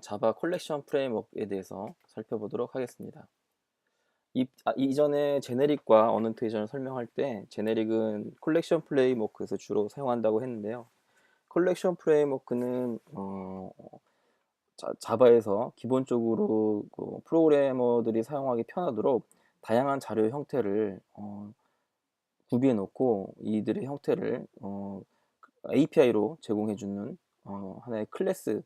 자바 컬렉션 프레임워크에 대해서 살펴보도록 하겠습니다. 이전에 제네릭과 어넌테이션을 설명할 때 제네릭은 컬렉션 프레임워크에서 주로 사용한다고 했는데요. 컬렉션 프레임워크는 자바에서 기본적으로 프로그래머들이 사용하기 편하도록 다양한 자료 형태를 구비해 놓고 이들의 형태를 API로 제공해주는 하나의 클래스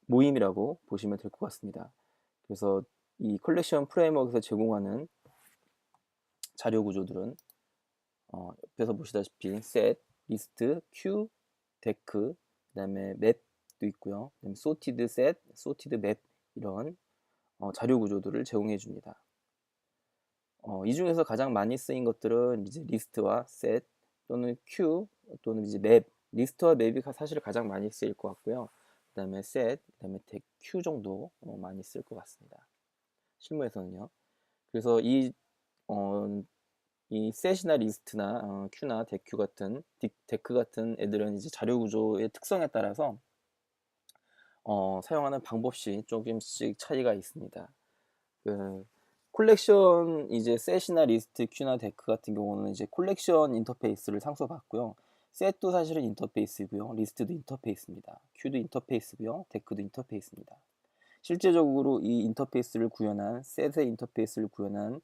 모임이라고 보시면 될 것 같습니다. 그래서 이 컬렉션 프레임워크에서 제공하는 자료 구조들은 옆에서 보시다시피 set, list, queue, deque, 그다음에 map도 있고요. 그다음에 sorted set, sorted map 이런 자료 구조들을 제공해 줍니다. 이 중에서 가장 많이 쓰인 것들은 이제 리스트와 set 또는 queue 또는 이제 map, 리스트와 맵이 사실 가장 많이 쓰일 것 같고요. 그다음에 set, 그다음에 queue 정도 많이 쓸 것 같습니다. 실무에서는요. 그래서 이 set이나 리스트나 queue나 deque 같은 데크 같은 애들은 이제 자료 구조의 특성에 따라서 사용하는 방법이 조금씩 차이가 있습니다. 그 콜렉션 이제 셋이나 리스트, 큐나 데크 같은 경우는 이제 콜렉션 인터페이스를 상수받고요. 셋도 사실은 인터페이스고요. 리스트도 인터페이스입니다. 큐도 인터페이스고요. 데크도 인터페이스입니다. 실제적으로 이 인터페이스를 구현한 셋의 인터페이스를 구현한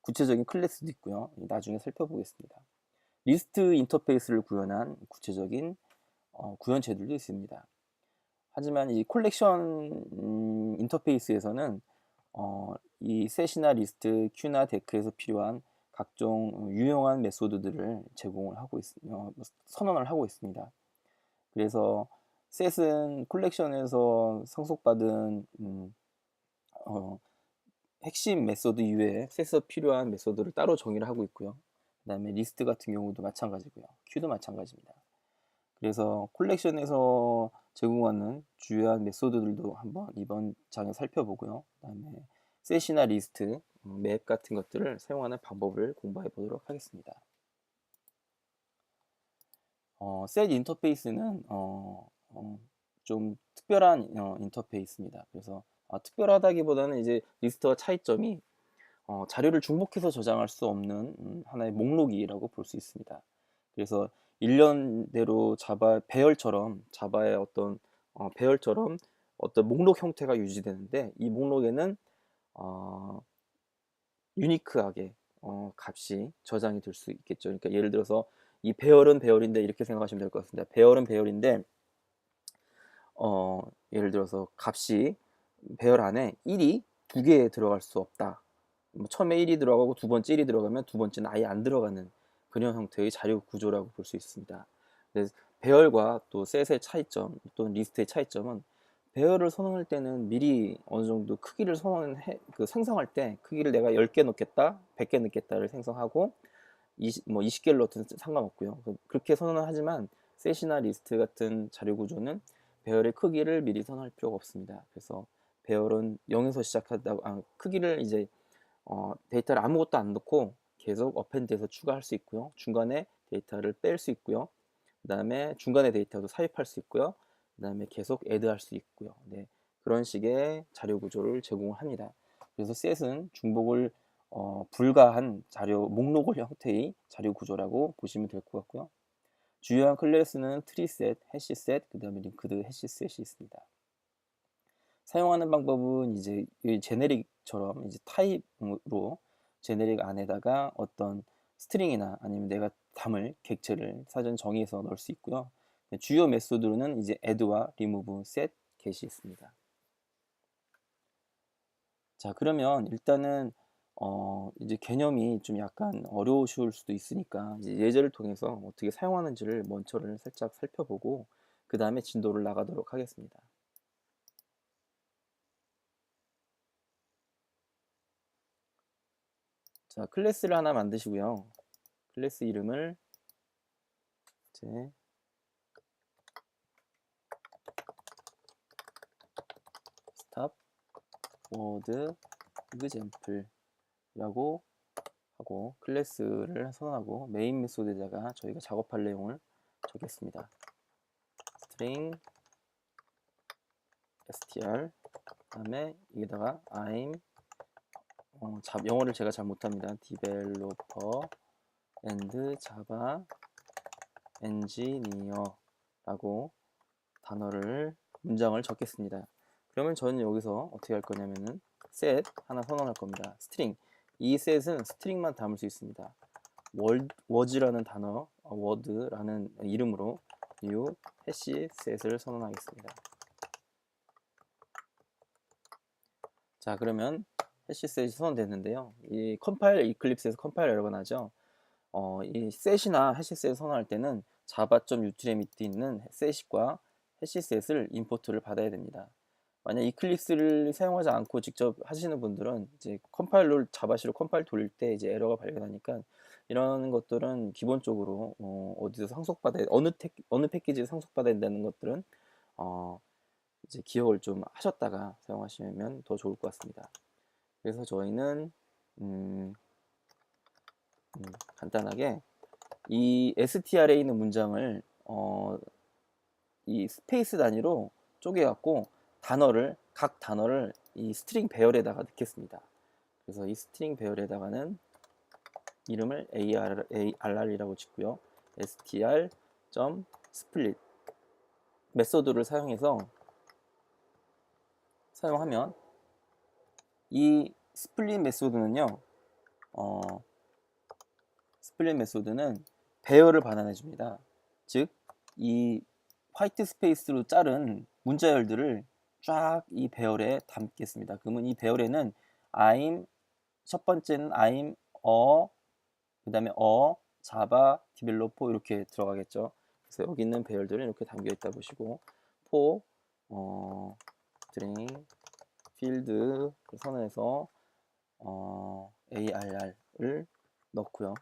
구체적인 클래스도 있고요. 나중에 살펴보겠습니다. 리스트 인터페이스를 구현한 구체적인 구현체들도 있습니다. 하지만 이 콜렉션 인터페이스에서는 이 셋이나 리스트, 큐나 데크에서 필요한 각종 유용한 메소드들을 제공을 하고 선언을 하고 있습니다. 그래서 셋은 콜렉션에서 상속받은 핵심 메소드 이외에 셋에서 필요한 메소드를 따로 정의를 하고 있고요. 그 다음에 리스트 같은 경우도 마찬가지고요. 큐도 마찬가지입니다. 그래서 콜렉션에서 제공하는 주요한 메소드들도 한번 이번 장에 살펴보고요. 그 다음에 셋이나 리스트, 맵 같은 것들을 사용하는 방법을 공부해 보도록 하겠습니다. 셋 인터페이스는 좀 특별한 인터페이스입니다. 그래서 특별하다기보다는 이제 리스트와 차이점이 자료를 중복해서 저장할 수 없는 하나의 목록이라고 볼 수 있습니다. 그래서 일련대로 자바의 어떤 배열처럼 어떤 목록 형태가 유지되는데 이 목록에는 유니크하게 값이 저장이 될 수 있겠죠. 그러니까 예를 들어서 이 배열은 배열인데 이렇게 생각하시면 될 것 같습니다. 배열은 배열인데 예를 들어서 값이 배열 안에 1이 두 개 들어갈 수 없다. 처음에 1이 들어가고 두 번째 1이 들어가면 두 번째는 아예 안 들어가는 그런 형태의 자료 구조라고 볼 수 있습니다. 배열과 또 셋의 차이점 또는 리스트의 차이점은 배열을 선언할 때는 미리 어느 정도 크기를 생성할 때 크기를 내가 10개 넣겠다, 100개 넣겠다를 생성하고 20개를 넣든 상관없고요. 그렇게 선언을 하지만 셋이나 리스트 같은 자료 구조는 배열의 크기를 미리 선언할 필요가 없습니다. 그래서 배열은 0에서 시작하다 크기를 이제 데이터를 아무것도 안 넣고 계속 어펜드해서 추가할 수 있고요. 중간에 데이터를 뺄 수 있고요. 그 다음에 중간에 데이터도 삽입할 수 있고요. 그 다음에 계속 애드할 수 있고요. 네, 그런 식의 자료 구조를 제공을 합니다. 그래서 셋은 중복을 불가한 자료 목록을 형태의 자료 구조라고 보시면 될 것 같고요. 주요한 클래스는 트리셋, 해시셋, 그 다음에 링크드 해시셋이 있습니다. 사용하는 방법은 이제 제네릭처럼 이제 타입으로 제네릭 안에다가 어떤 스트링이나 아니면 내가 담을 객체를 사전 정의해서 넣을 수 있고요. 주요 메소드로는 이제 add와 remove, set, get이 있습니다. 자, 그러면 일단은 이제 개념이 좀 약간 어려우실 수도 있으니까 이제 예제를 통해서 어떻게 사용하는지를 먼저를 살짝 살펴보고 그 다음에 진도를 나가도록 하겠습니다. 자, 클래스를 하나 만드시고요. 클래스 이름을 이제 stop word example라고 하고 클래스를 선언하고 메인 메소드에다가 저희가 작업할 내용을 적겠습니다. string str 그다음에 여기다가 I'm 영어를 제가 잘 못합니다. developer and java engineer라고 문장을 적겠습니다. 그러면 저는 여기서 어떻게 할 거냐면은 set 하나 선언할 겁니다. string. 이 set은 스트링만 담을 수 있습니다. was라는 단어, word라는 이름으로 new hash set을 선언하겠습니다. 자, 그러면 해시 셋이 선언됐는데요. 이 컴파일 이클립스에서 컴파일 에러가 나죠. 이 셋이나 해시 셋을 선언할 때는 java.util에 밑에 있는 셋과 해시 셋을 임포트를 받아야 됩니다. 만약 이클립스를 사용하지 않고 직접 하시는 분들은 이제 컴파일러 자바시로 컴파일 돌릴 때 이제 에러가 발견하니까 이런 것들은 기본적으로 어디서 상속받아야 어느 패키지에 상속받아야 된다는 것들은 이제 기억을 좀 하셨다가 사용하시면 더 좋을 것 같습니다. 그래서 저희는 간단하게 이 str에 있는 문장을 이 스페이스 단위로 쪼개갖고 각 단어를 이 스트링 배열에다가 넣겠습니다. 그래서 이 스트링 배열에다가는 이름을 arr이라고 짓고요. str.split 메소드를 사용하면 이 스플릿 메소드는요, 스플릿 메소드는 배열을 반환해 줍니다. 즉, 이 화이트 스페이스로 자른 문자열들을 쫙 이 배열에 담겠습니다. 그러면 이 배열에는 첫 번째는 I'm, 그 다음에 java, developer 이렇게 들어가겠죠. 그래서 여기 있는 배열들은 이렇게 담겨 있다 보시고, for, string, field 선언해서 arr을 넣고요.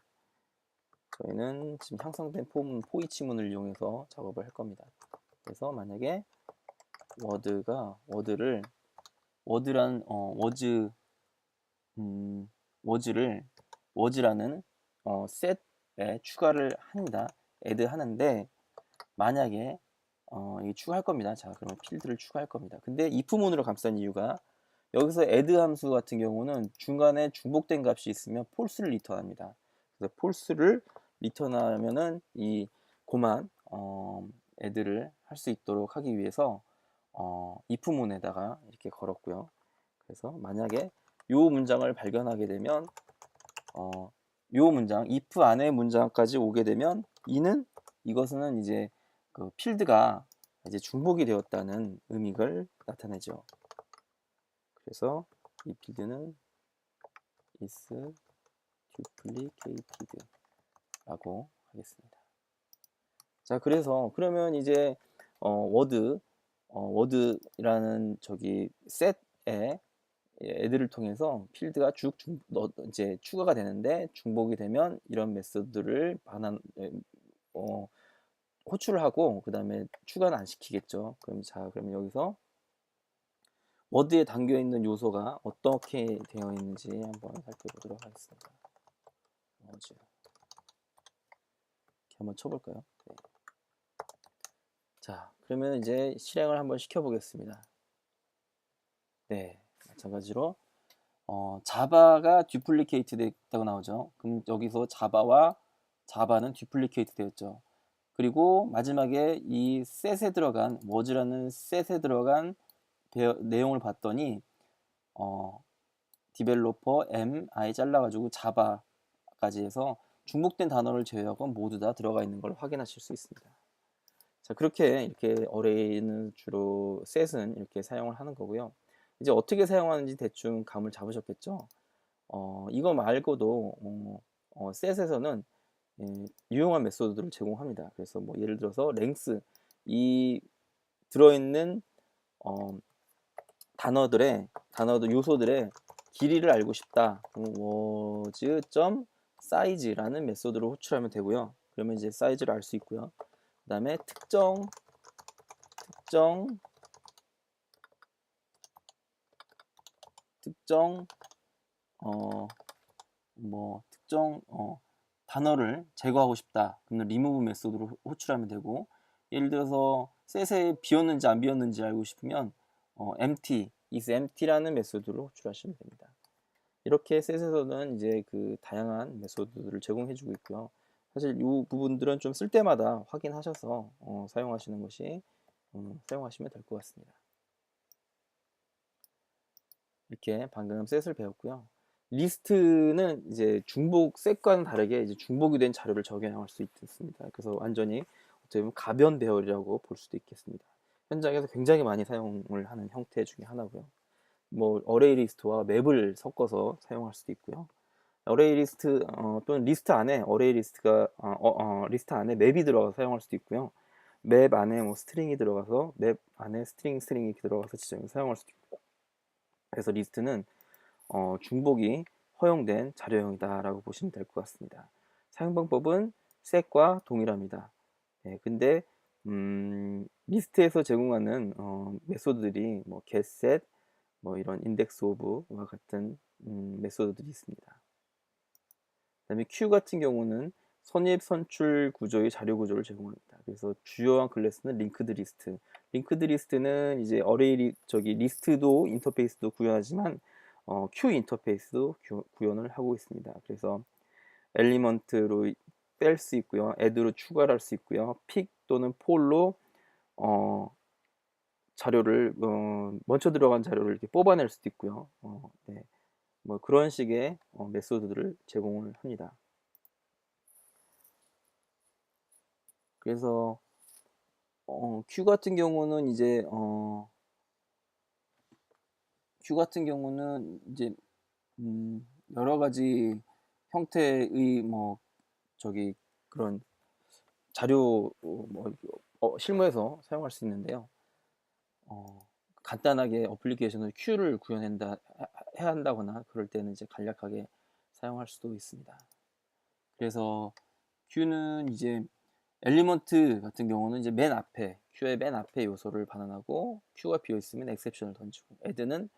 저희는 지금 향상된 폼 포이치문을 이용해서 작업을 할 겁니다. 그래서 만약에 was라는 set에 추가를 합니다. add 하는데 만약에 이 추가할 겁니다. 자, 그러면 필드를 추가할 겁니다. 근데 if문으로 감싼 이유가 여기서 add 함수 같은 경우는 중간에 중복된 값이 있으면 false를 리턴합니다. 그래서 false를 리턴하면은 이 고만 add를 할 수 있도록 하기 위해서 if문에다가 이렇게 걸었고요. 그래서 만약에 이 문장을 발견하게 되면 이 문장 if 안에 문장까지 오게 되면 이것은 이제 그 필드가 이제 중복이 되었다는 의미를 나타내죠. 그래서 이 필드는 is duplicated 라고 하겠습니다. 자, 그러면 이제 word이라는 set에 add를 통해서 필드가 이제 추가가 되는데 중복이 되면 이런 메소드를 호출을 하고 그 다음에 추가는 안 시키겠죠. 그러면 여기서 워드에 담겨 있는 요소가 어떻게 되어 있는지 한번 살펴보도록 하겠습니다. 이렇게 한번 쳐볼까요? 네. 자, 그러면 이제 실행을 한번 시켜보겠습니다. 네, 마찬가지로 자바가 듀플리케이트 됐다고 나오죠. 그럼 여기서 자바는 듀플리케이트 되었죠. 그리고 마지막에 이 set에 들어간 was라는 set에 들어간 내용을 봤더니 developer mi 잘라가지고 자바까지 해서 중복된 단어를 제외하고 모두 다 들어가 있는 걸 확인하실 수 있습니다. 자, 이렇게 어레이는 주로 set은 이렇게 사용을 하는 거고요. 이제 어떻게 사용하는지 대충 감을 잡으셨겠죠? 이거 말고도 set에서는 유용한 메소드들을 제공합니다. 그래서 뭐 예를 들어서 length 이 들어있는 요소들의 길이를 알고 싶다. was.size라는 메소드를 호출하면 되고요. 그러면 이제 사이즈를 알 수 있고요. 그 다음에 특정 단어를 제거하고 싶다. 그러면 remove 메소드로 호출하면 되고 예를 들어서 셋에 비었는지 안 비었는지 알고 싶으면 empty, is empty라는 메소드로 호출하시면 됩니다. 이렇게 셋에서는 이제 그 다양한 메소드들을 제공해주고 있고요. 사실 이 부분들은 좀 쓸 때마다 확인하셔서 사용하시는 것이 사용하시면 될 것 같습니다. 이렇게 방금 셋을 배웠고요. 리스트는 이제 중복 셋과는 다르게 이제 중복이 된 자료를 적용할 수 있습니다. 그래서 완전히 어떻게 보면 가변 배열이라고 볼 수도 있겠습니다. 현장에서 굉장히 많이 사용을 하는 형태 중에 하나고요. 뭐 어레이 리스트와 맵을 섞어서 사용할 수도 있고요. 어레이 리스트 또는 리스트 안에 어레이 리스트가 리스트 안에 맵이 들어가서 사용할 수도 있고요. 맵 안에 뭐 스트링이 들어가서 맵 안에 스트링이 들어가서 지정해서 사용할 수도 있고. 그래서 리스트는 중복이 허용된 자료형이다라고 보시면 될 것 같습니다. 사용 방법은 set과 동일합니다. 네, 근데 리스트에서 제공하는 메소드들이 뭐 getSet, 뭐 이런 indexof와 같은 메소드들이 있습니다. 그다음에 q 같은 경우는 선입 선출 구조의 자료 구조를 제공합니다. 그래서 주요한 클래스는 링크드 리스트. 링크드 리스트는 이제 어레이 리스트도 인터페이스도 구현하지만 q 인터페이스도 구현을 하고 있습니다. 그래서 엘리먼트로 뺄 수 있고요, add로 추가를 할 수 있고요, pick 또는 pull로 자료를 먼저 들어간 자료를 이렇게 뽑아낼 수도 있고요. 네. 뭐 그런 식의 메소드들을 제공을 합니다. 그래서 Q 같은 경우는 이제 여러 가지 형태의 뭐 그런 자료 실무에서 사용할 수 있는데요. 간단하게 어플리케이션을 Q를 해야 한다거나 그럴 때는 이제 간략하게 사용할 수도 있습니다. 그래서 Q는 이제 엘리먼트 같은 경우는 이제 Q의 맨 앞에 요소를 반환하고 Q가 비어 있으면 엑셉션을 던지고, add는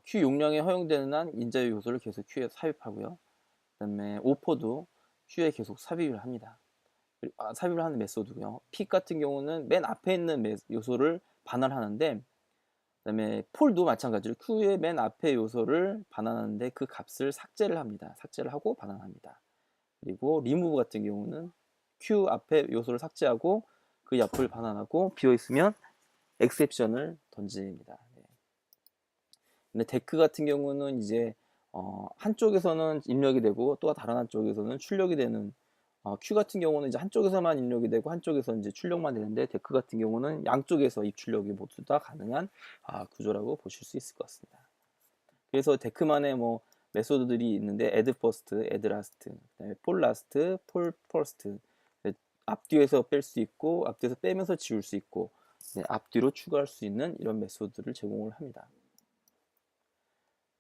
Q 용량에 허용되는 한 인자의 요소를 계속 Q에 삽입하고요. 그다음에 오퍼도 Q에 계속 삽입을 합니다. 삽입을 하는 메소드고요. pick 같은 경우는 맨 앞에 있는 요소를 반환하는데, 그다음에 폴도 마찬가지로 Q의 맨 앞에 요소를 반환하는데 그 값을 삭제를 합니다. 삭제를 하고 반환합니다. 그리고 remove 같은 경우는 Q 앞에 요소를 삭제하고 그 옆을 반환하고 비어 있으면 엑셉션을 던집니다. 네. 근데 데크 같은 경우는 이제 한쪽에서는 입력이 되고 또 다른 한쪽에서는 출력이 되는, Q 같은 경우는 이제 한쪽에서만 입력이 되고 한쪽에서 이제 출력만 되는데, 데크 같은 경우는 양쪽에서 입출력이 모두 다 가능한 구조라고 보실 수 있을 것 같습니다. 그래서 데크만의 뭐 메소드들이 있는데 add first, add last, 그다음에 pull last, pull first, 앞뒤에서 뺄 수 있고 앞뒤에서 빼면서 지울 수 있고, 앞뒤로 추가할 수 있는 이런 메소드를 제공을 합니다.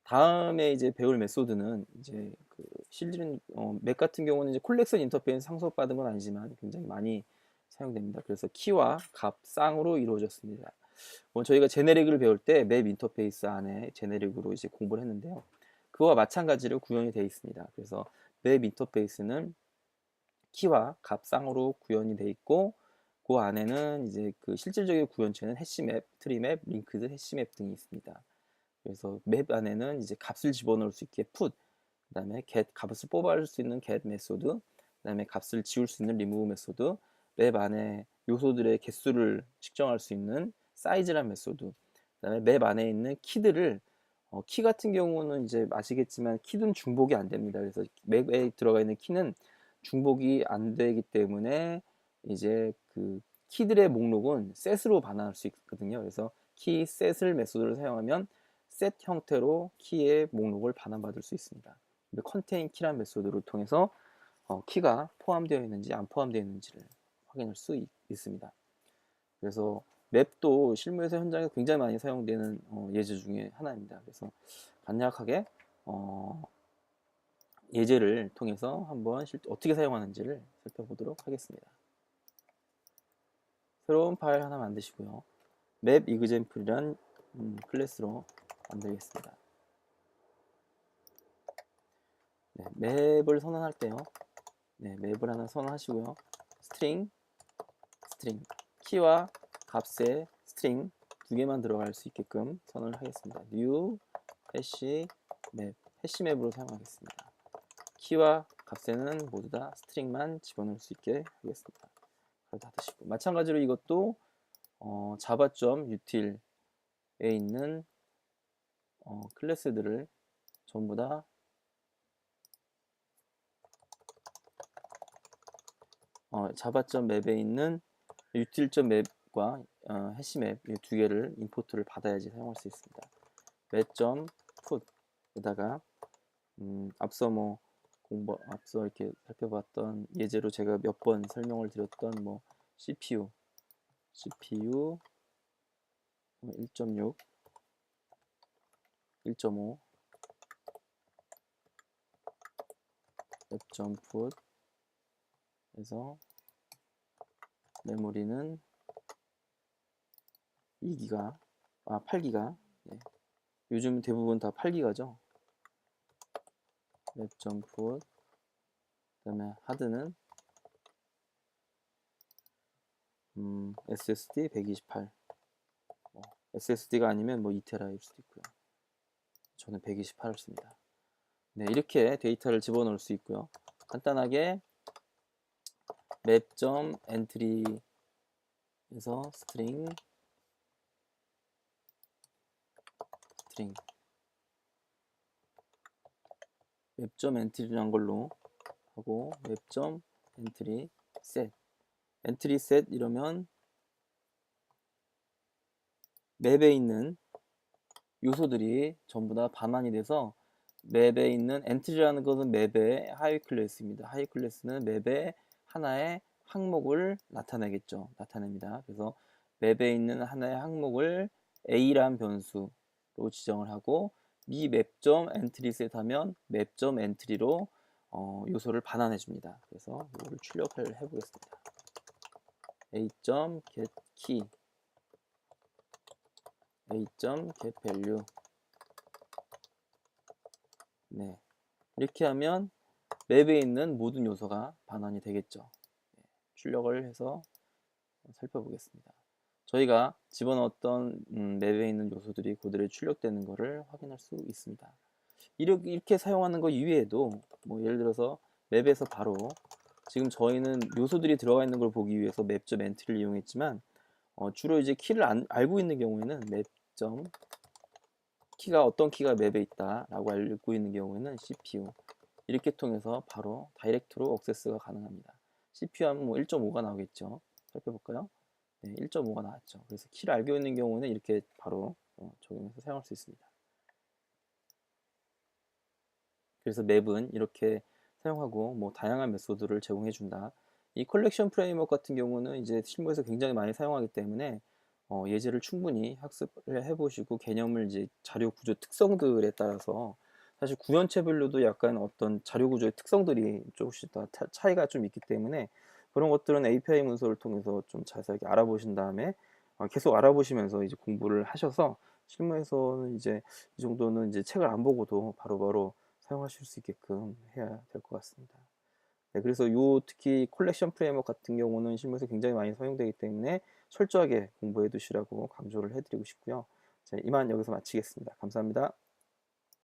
다음에 이제 배울 메소드는 이제 그 실질은 맥 같은 경우는 이제 콜렉션 인터페이스 상속받은 건 아니지만 굉장히 많이 사용됩니다. 그래서 키와 값, 쌍으로 이루어졌습니다. 저희가 제네릭을 배울 때 맵 인터페이스 안에 제네릭으로 이제 공부를 했는데요. 그와 마찬가지로 구현이 되어 있습니다. 그래서 맵 인터페이스는 키와 값, 쌍으로 구현이 되어 있고, 그 안에는 이제 그 실질적인 구현체는 해시맵, 트리맵, 링크드, 해시맵 등이 있습니다. 그래서 맵 안에는 이제 값을 집어넣을 수 있게 put, 그다음에 get 값을 뽑아낼 수 있는 get 메소드, 그다음에 값을 지울 수 있는 remove 메소드, 맵 안에 요소들의 개수를 측정할 수 있는 사이즈란 메소드, 그다음에 맵 안에 있는 키들을 키 같은 경우는 이제 아시겠지만 키는 중복이 안 됩니다. 그래서 맵에 들어가 있는 키는 중복이 안 되기 때문에 이제 그 키들의 목록은 set으로 반환할 수 있거든요. 그래서 키 set을 메소드를 사용하면 set 형태로 키의 목록을 반환받을 수 있습니다. contain 키란 메소드를 통해서 키가 포함되어 있는지 안 포함되어 있는지를 확인할 수 있습니다. 그래서 맵도 실무에서 현장에서 굉장히 많이 사용되는 예제 중에 하나입니다. 그래서 간략하게 예제를 통해서 한번 어떻게 사용하는지를 살펴보도록 하겠습니다. 새로운 파일 하나 만드시고요. 맵 example이란 클래스로 만들겠습니다. 네, 맵을 선언할 때요. 네, 맵을 하나 선언하시고요. 스트링 키와 값의 스트링 두 개만 들어갈 수 있게끔 선언을 하겠습니다. new 해시 맵, 해시 맵으로 사용하겠습니다. 키와 값에는 모두 다 스트링만 집어넣을 수 있게 하겠습니다. 닫으시고, 마찬가지로 이것도 java.util에 있는 클래스들을 전부 다 java.map에 있는 util.map과 해시맵 이 두 개를 임포트를 받아야지 사용할 수 있습니다. map.put에다가 앞서 이렇게 살펴봤던 예제로 제가 몇 번 설명을 드렸던 뭐 CPU 1.6, 1.5 map.put 에서 메모리는 2기가, 8기가. 네. 요즘 대부분 다 8기가죠. map.put 그 다음에 하드는 SSD 128. SSD가 아니면 뭐 2테라일 수도 있고요. 저는 128을 씁니다. 네, 이렇게 데이터를 집어넣을 수 있고요. 간단하게 map.entry에서 string map.entry라는 걸로 하고 map.entry set entry set 이러면 맵에 있는 요소들이 전부 다 반환이 돼서 맵에 있는 entry라는 것은 맵의 하위 클래스입니다. 하위 클래스는 맵의 하나의 항목을 나타냅니다. 그래서 맵에 있는 하나의 항목을 a란 변수로 지정을 하고 이 map.entry 하면 map.entry로 요소를 반환해 줍니다. 그래서 이거를 출력을 해보겠습니다. a.getKey a.getValue 네, 이렇게 하면 맵에 있는 모든 요소가 반환이 되겠죠. 네, 출력을 해서 살펴보겠습니다. 저희가 집어넣었던 맵에 있는 요소들이 그대로 출력되는 것을 확인할 수 있습니다. 이렇게 사용하는 것 이외에도 뭐 예를 들어서 맵에서 바로 지금 저희는 요소들이 들어가 있는 걸 보기 위해서 map.entry를 이용했지만 주로 이제 키를 알고 있는 경우에는 키가 어떤 키가 맵에 있다라고 알고 있는 경우에는 CPU 이렇게 통해서 바로 다이렉트로 액세스가 가능합니다. CPU 하면 뭐 1.5가 나오겠죠. 살펴볼까요? 네, 1.5가 나왔죠. 그래서 키를 알고 있는 경우는 이렇게 바로 적용해서 사용할 수 있습니다. 그래서 맵은 이렇게 사용하고 뭐 다양한 메소드를 제공해 준다. 이 컬렉션 프레임워크 같은 경우는 이제 실무에서 굉장히 많이 사용하기 때문에 예제를 충분히 학습을 해보시고 개념을 이제 자료 구조 특성들에 따라서 사실 구현체별로도 약간 어떤 자료 구조의 특성들이 조금씩 다 차이가 좀 있기 때문에 그런 것들은 API 문서를 통해서 좀 자세하게 알아보신 다음에 계속 알아보시면서 이제 공부를 하셔서 실무에서는 이제 이 정도는 이제 책을 안 보고도 바로바로 사용하실 수 있게끔 해야 될 것 같습니다. 네, 그래서 특히 컬렉션 프레임워크 같은 경우는 실무에서 굉장히 많이 사용되기 때문에 철저하게 공부해 두시라고 강조를 해드리고 싶고요. 자, 이만 여기서 마치겠습니다. 감사합니다.